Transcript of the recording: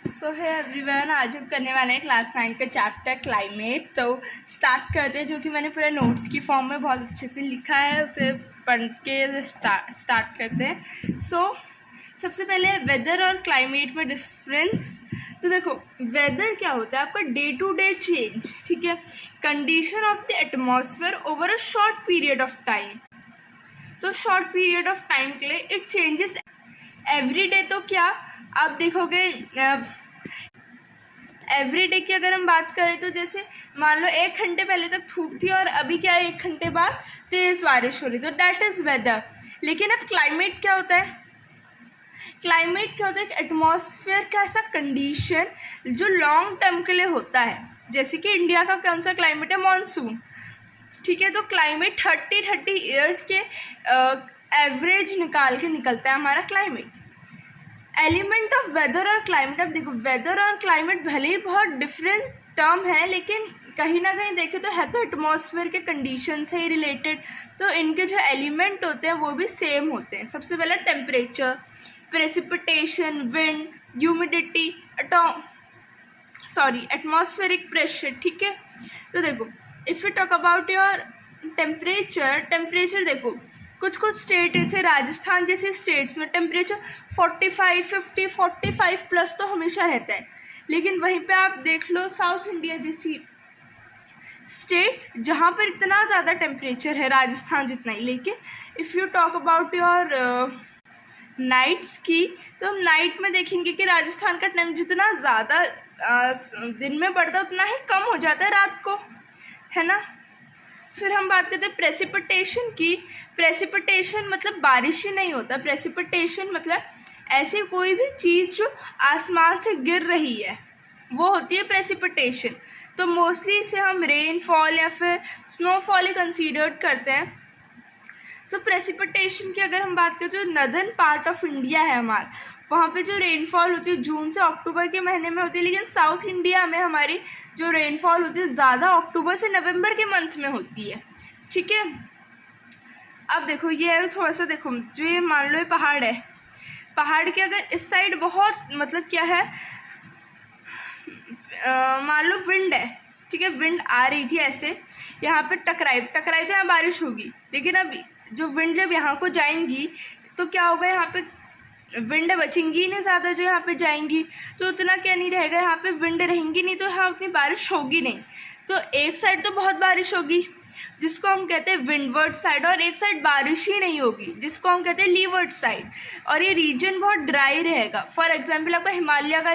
सो है एवरीवन, आज हम करने वाले हैं क्लास 9 का चैप्टर क्लाइमेट। तो स्टार्ट करते हैं, जो कि मैंने पूरे नोट्स की फॉर्म में बहुत अच्छे से लिखा है, उसे पढ़ के स्टार्ट करते हैं। सबसे पहले वेदर और क्लाइमेट में डिफरेंस। तो देखो, वेदर क्या होता है? आपका डे टू डे चेंज, ठीक है, condition of the atmosphere over a short period of time. तो शॉर्ट पीरियड ऑफ टाइम के लिए इट चेंजेस एवरी डे। तो क्या आप देखोगे, एवरी डे की अगर हम बात करें तो जैसे मान लो 1 घंटे पहले तक धूप थी और अभी क्या है, 1 घंटे बाद तेज़ बारिश हो रही, तो डैट इज़ वेदर। लेकिन अब क्लाइमेट क्या होता है? क्लाइमेट क्या होता है? एक एटमॉस्फेयर का ऐसा कंडीशन जो लॉन्ग टर्म के लिए होता है। जैसे कि इंडिया का कौन सा क्लाइमेट है? मानसून, ठीक है। तो क्लाइमेट 30 ईयर्स के एवरेज निकाल के निकलता है हमारा क्लाइमेट। एलिमेंट ऑफ वेदर और क्लाइमेट। अब देखो, वेदर और क्लाइमेट भले ही बहुत डिफरेंट टर्म है, लेकिन कहीं ना कहीं देखें तो है तो एटमॉस्फेयर के कंडीशन से ही रिलेटेड। तो इनके जो एलिमेंट होते हैं वो भी सेम होते हैं। सबसे पहला temperature, precipitation, wind, humidity, atmospheric pressure, ठीक है। तो देखो, if you talk about your temperature देखो, कुछ स्टेट जैसे राजस्थान जैसे स्टेट्स में टेम्परेचर 45, 50, 45 प्लस तो हमेशा रहता है। लेकिन वहीं पे आप देख लो साउथ इंडिया जैसी स्टेट जहाँ पर इतना ज़्यादा टेम्परेचर है, राजस्थान जितना ही। लेकिन if you talk about your nights की, तो हम नाइट में देखेंगे कि राजस्थान का टेम्परेचर जितना ज़्यादा दिन में बढ़ता है उतना ही कम हो जाता है रात को, है ना। फिर हम बात करते हैं प्रेसिपिटेशन की। प्रेसिपिटेशन मतलब बारिश ही नहीं होता। प्रेसिपिटेशन मतलब ऐसी कोई भी चीज़ जो आसमान से गिर रही है, वो होती है प्रेसिपिटेशन। तो मोस्टली इसे हम रेनफॉल या फिर स्नोफॉल ही कंसीडर्ड करते हैं। तो प्रेसिपिटेशन की अगर हम बात करें, जो नदर्न पार्ट ऑफ इंडिया है हमारा, वहाँ पे जो रेनफॉल होती है जून से अक्टूबर के महीने में होती है। लेकिन साउथ इंडिया में हमारी जो रेनफॉल होती है ज़्यादा अक्टूबर से नवंबर के मंथ में होती है, ठीक है। अब देखो, ये है थोड़ा सा, देखो जो ये मान लो ये पहाड़ है, पहाड़ के अगर इस साइड बहुत मतलब क्या है, मान लो विंड है, ठीक है, विंड आ रही थी ऐसे, यहाँ पे टकराई तो यहाँ बारिश होगी। लेकिन अब जो विंड जब यहाँ को जाएंगी तो क्या होगा, यहाँ पे विंड बचेंगी नहीं ज़्यादा, जो यहाँ पे जाएंगी तो उतना क्या नहीं रहेगा, यहाँ पे विंड रहेंगी नहीं, तो यहाँ उतनी बारिश होगी नहीं। तो एक साइड तो बहुत बारिश होगी जिसको हम कहते हैं विंडवर्ड साइड, और एक साइड बारिश ही नहीं होगी जिसको हम कहते हैं लीवर्ड साइड। और ये रीजन बहुत ड्राई रहेगा। फॉर एग्जाम्पल आपका हिमालय का